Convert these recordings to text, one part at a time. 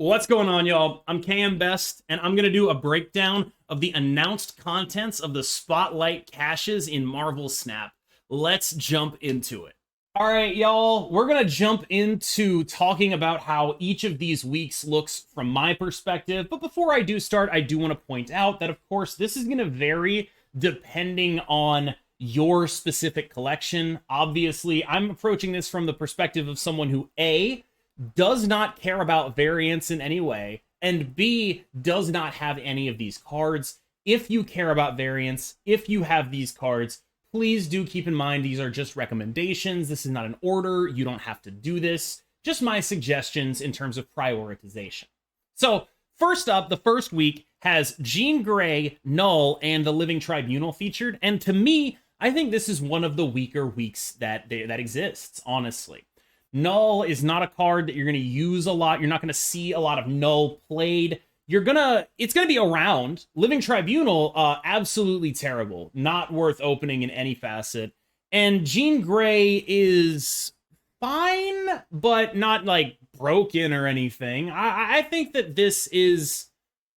What's going on, y'all? I'm KMBest, and I'm going to do a breakdown of the announced contents of the Spotlight caches in Marvel Snap. Let's jump into it. All right, y'all, we're going to jump into talking about how each of these weeks looks from my perspective. But before I do start, I do want to point out that, of course, this is going to vary depending on your specific collection. Obviously, I'm approaching this from the perspective of someone who, A, does not care about variants in any way, and B, does not have any of these cards. If you care about variants, if you have these cards, please do keep in mind these are just recommendations. This is not an order. You don't have to do this. Just my suggestions in terms of prioritization. So first up, the first week has Jean Grey, Null, and the Living Tribunal featured. And to me, I think this is one of the weaker weeks that exists, honestly. Null is not a card that you're going to use a lot. You're not going to see a lot of Null played. It's going to be around. Living Tribunal, absolutely terrible. Not worth opening in any facet. And Jean Grey is fine, but not like broken or anything. I think that this is,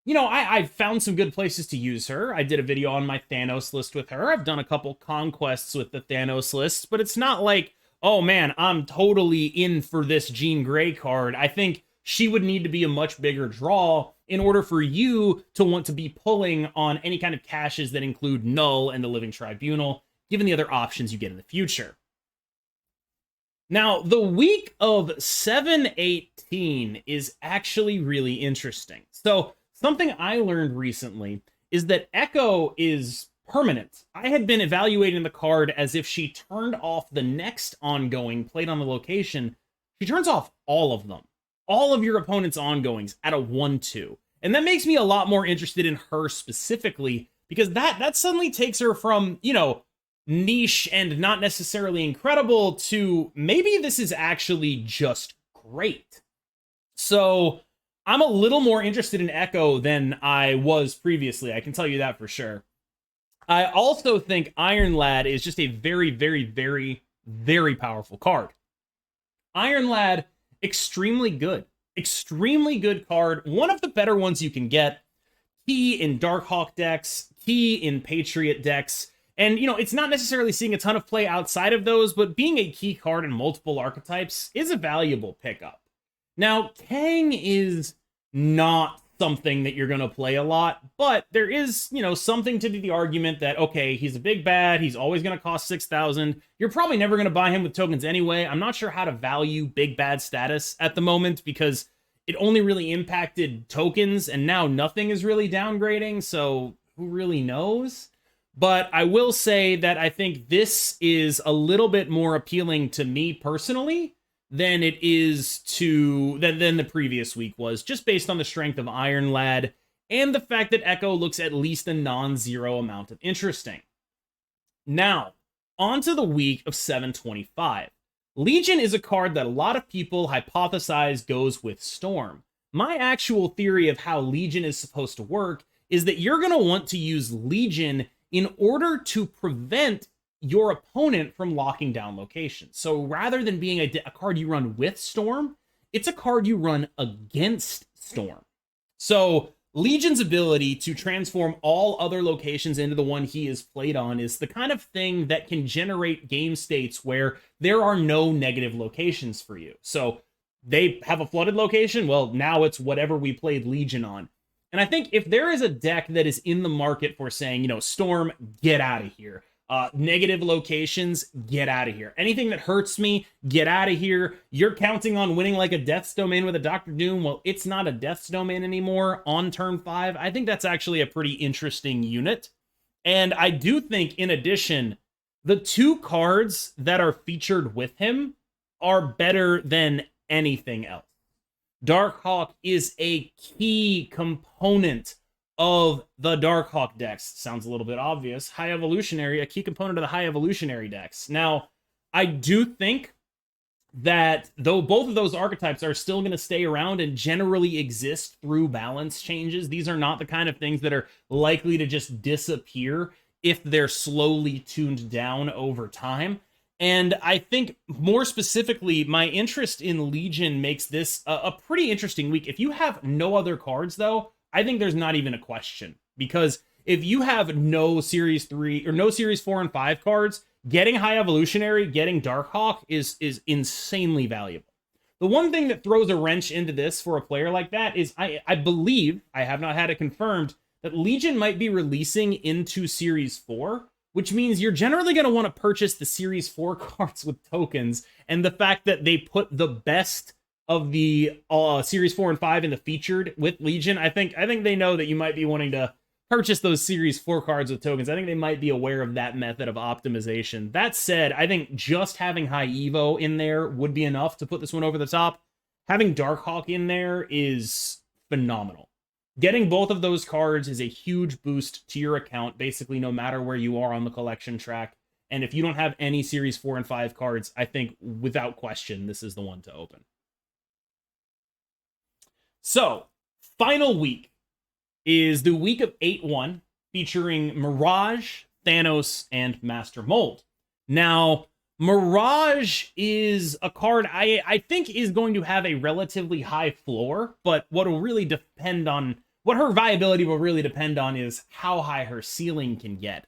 I found some good places to use her. I did a video on my Thanos list with her. I've done a couple conquests with the Thanos lists, but it's not like, oh man, I'm totally in for this Jean Grey card. I think she would need to be a much bigger draw in order for you to want to be pulling on any kind of caches that include Null and the Living Tribunal, given the other options you get in the future. Now, the week of 7/18 is actually really interesting. So, something I learned recently is that Echo is permanent. I had been evaluating the card as if she turned off the next ongoing played on the location. She turns off all of them. All of your opponent's ongoings at a 1/2. And that makes me a lot more interested in her specifically, because that suddenly takes her from, niche and not necessarily incredible to maybe this is actually just great. So I'm a little more interested in Echo than I was previously. I can tell you that for sure. I also think Iron Lad is just a very, very, very, very powerful card. Iron Lad, extremely good. Extremely good card. One of the better ones you can get. Key in Darkhawk decks, key in Patriot decks. And, it's not necessarily seeing a ton of play outside of those, but being a key card in multiple archetypes is a valuable pickup. Now, Kang is not something that you're going to play a lot, but there is, something to the argument that, okay, he's a big bad, he's always going to cost 6,000. You're probably never going to buy him with tokens anyway. I'm not sure how to value big bad status at the moment because it only really impacted tokens, and now nothing is really downgrading, so who really knows? But I will say that I think this is a little bit more appealing to me personally than it is than the previous week was, just based on the strength of Iron Lad and the fact that Echo looks at least a non-zero amount of interesting. Now, on to the week of 7/25. Legion is a card that a lot of people hypothesize goes with Storm. My actual theory of how Legion is supposed to work is that you're going to want to use Legion in order to prevent your opponent from locking down locations. So rather than being a card you run with Storm, it's a card you run against Storm. So Legion's ability to transform all other locations into the one he is played on is the kind of thing that can generate game states where there are no negative locations for you. So they have a flooded location, well, now it's whatever we played Legion on. And I think if there is a deck that is in the market for saying, Storm, get out of here. Negative locations, get out of here. Anything that hurts me, get out of here. You're counting on winning like a Death's Domain with a Dr. Doom. Well, it's not a Death's Domain anymore on turn 5. I think that's actually a pretty interesting unit. And I do think, in addition, the 2 cards that are featured with him are better than anything else. Darkhawk is a key component of the Darkhawk decks. Sounds a little bit obvious. High Evolutionary, a key component of the High Evolutionary decks. Now, I do think that though both of those archetypes are still going to stay around and generally exist through balance changes, these are not the kind of things that are likely to just disappear if they're slowly tuned down over time. And I think more specifically, my interest in Legion makes this a pretty interesting week. If you have no other cards, though, I think there's not even a question. Because if you have no Series 3 or no Series 4 and 5 cards, getting High Evolutionary, getting Darkhawk is insanely valuable. The one thing that throws a wrench into this for a player like that is I believe, I have not had it confirmed, that Legion might be releasing into Series 4, which means you're generally going to want to purchase the Series 4 cards with tokens, and the fact that they put the best of the Series 4 and 5 in the featured with Legion, I think they know that you might be wanting to purchase those Series 4 cards with tokens. I think they might be aware of that method of optimization. That said, I think just having High Evo in there would be enough to put this one over the top. Having Darkhawk in there is phenomenal. Getting both of those cards is a huge boost to your account, basically no matter where you are on the collection track. And if you don't have any Series 4 and 5 cards, I think without question, this is the one to open. So, final week is the week of 8-1, featuring Mirage, Thanos, and Master Mold. Now, Mirage is a card I think is going to have a relatively high floor, but what her viability will really depend on is how high her ceiling can get.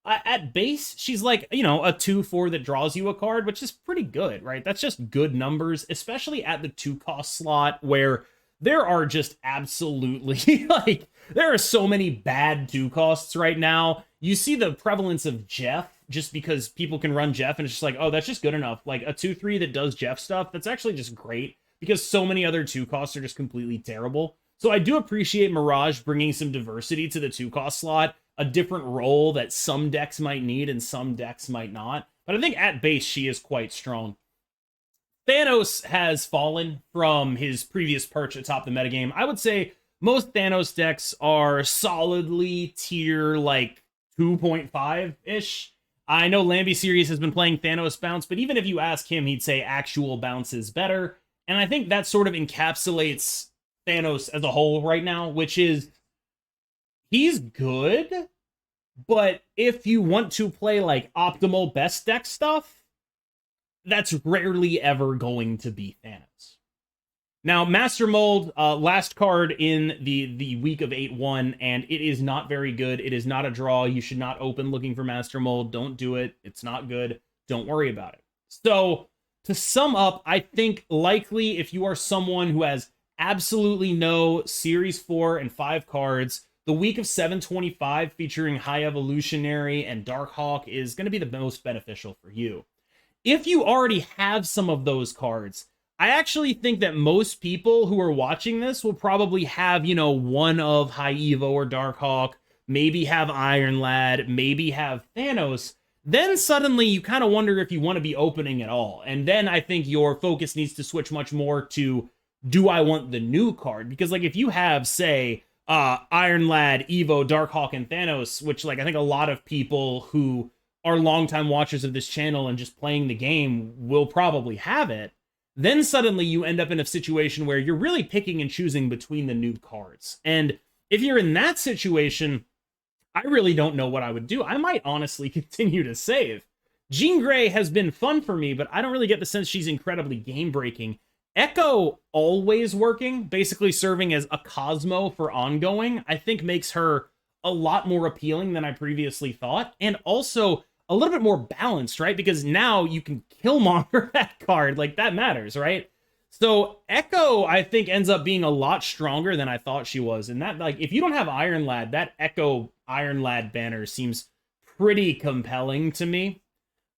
At base, she's like, a 2/4 that draws you a card, which is pretty good, right? That's just good numbers, especially at the 2-cost slot, where there are just absolutely, there are so many bad 2-costs right now. You see the prevalence of Jeff just because people can run Jeff, and it's just like, oh, that's just good enough. Like, a 2/3 that does Jeff stuff, that's actually just great, because so many other 2-costs are just completely terrible. So I do appreciate Mirage bringing some diversity to the 2-cost slot, a different role that some decks might need and some decks might not. But I think at base, she is quite strong. Thanos has fallen from his previous perch atop the metagame. I would say most Thanos decks are solidly tier 2.5-ish. I know Lamby Series has been playing Thanos Bounce, but even if you ask him, he'd say actual bounce is better. And I think that sort of encapsulates Thanos as a whole right now, which is he's good, but if you want to play optimal best deck stuff, that's rarely ever going to be Thanos. Now, Master Mold, last card in the week of 8-1, and it is not very good. It is not a draw. You should not open looking for Master Mold. Don't do it. It's not good. Don't worry about it. So, to sum up, I think likely if you are someone who has absolutely no Series 4 and 5 cards, the week of 725 featuring High Evolutionary and Darkhawk is going to be the most beneficial for you. If you already have some of those cards, I actually think that most people who are watching this will probably have, one of High Evo or Darkhawk, maybe have Iron Lad, maybe have Thanos. Then suddenly you kind of wonder if you want to be opening at all. And then I think your focus needs to switch much more to, do I want the new card? Because if you have, say, Iron Lad, Evo, Darkhawk, and Thanos, which I think a lot of people who are longtime watchers of this channel and just playing the game will probably have it, then suddenly you end up in a situation where you're really picking and choosing between the new cards. And if you're in that situation, I really don't know what I would do. I might honestly continue to save. Jean Grey has been fun for me, but I don't really get the sense she's incredibly game-breaking. Echo always working, basically serving as a Cosmo for ongoing, I think makes her a lot more appealing than I previously thought. And also a little bit more balanced, right? Because now you can Killmonger that card. That matters, right? So Echo, I think, ends up being a lot stronger than I thought she was. And that, if you don't have Iron Lad, that Echo Iron Lad banner seems pretty compelling to me.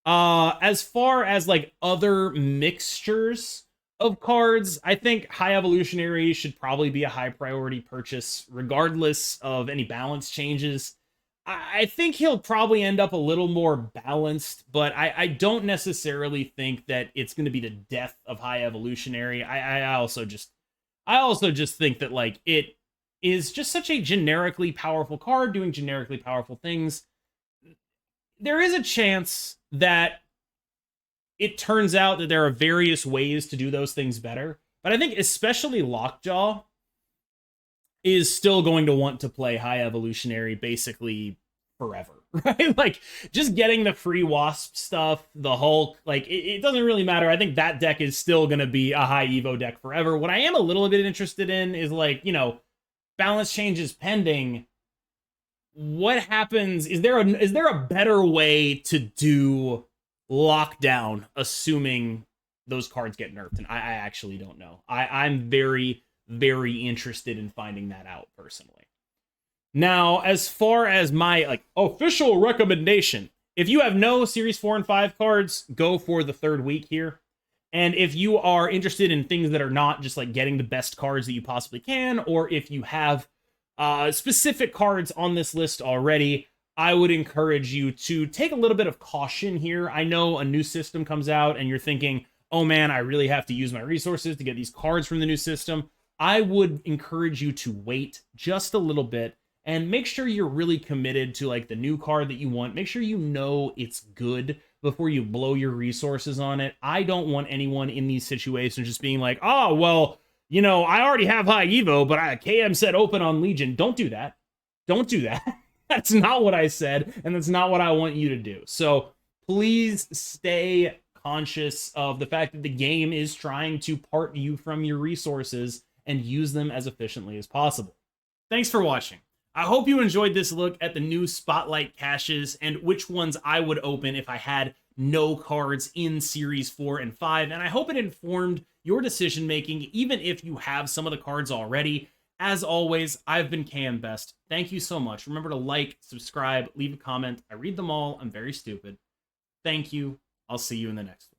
As far as, other mixtures of cards, I think High Evolutionary should probably be a high priority purchase, regardless of any balance changes. I think he'll probably end up a little more balanced, but I don't necessarily think that it's going to be the death of High Evolutionary. I also just think that it is just such a generically powerful card doing generically powerful things. There is a chance that it turns out that there are various ways to do those things better, but I think especially Lockjaw is still going to want to play High Evolutionary basically forever, right? Like, just getting the free Wasp stuff, the Hulk, like, it doesn't really matter. I think that deck is still going to be a high Evo deck forever. What I am a little bit interested in is, like, you know, balance changes pending. What happens? Is there a better way to do lockdown, assuming those cards get nerfed? And I actually don't know. I'm very, very interested in finding that out personally. Now, as far as my like official recommendation, if you have no Series 4 and 5 cards, go for the third week here. And if you are interested in things that are not just like getting the best cards that you possibly can, or if you have specific cards on this list already, I would encourage you to take a little bit of caution here. I know a new system comes out and you're thinking, oh man, I really have to use my resources to get these cards from the new system. I would encourage you to wait just a little bit and make sure you're really committed to like the new card that you want. Make sure you know it's good before you blow your resources on it. I don't want anyone in these situations just being like, oh, well, you know, I already have high Evo, but KM said open on Legion. Don't do that. Don't do that. That's not what I said, and that's not what I want you to do. So please stay conscious of the fact that the game is trying to part you from your resources and use them as efficiently as possible. Thanks for watching. I hope you enjoyed this look at the new Spotlight caches and which ones I would open if I had no cards in Series 4 and 5, and I hope it informed your decision making, even if you have some of the cards already. As always, I've been KMBest. Thank you so much. Remember to like, subscribe, leave a comment. I read them all. I'm very stupid. Thank you. I'll see you in the next one.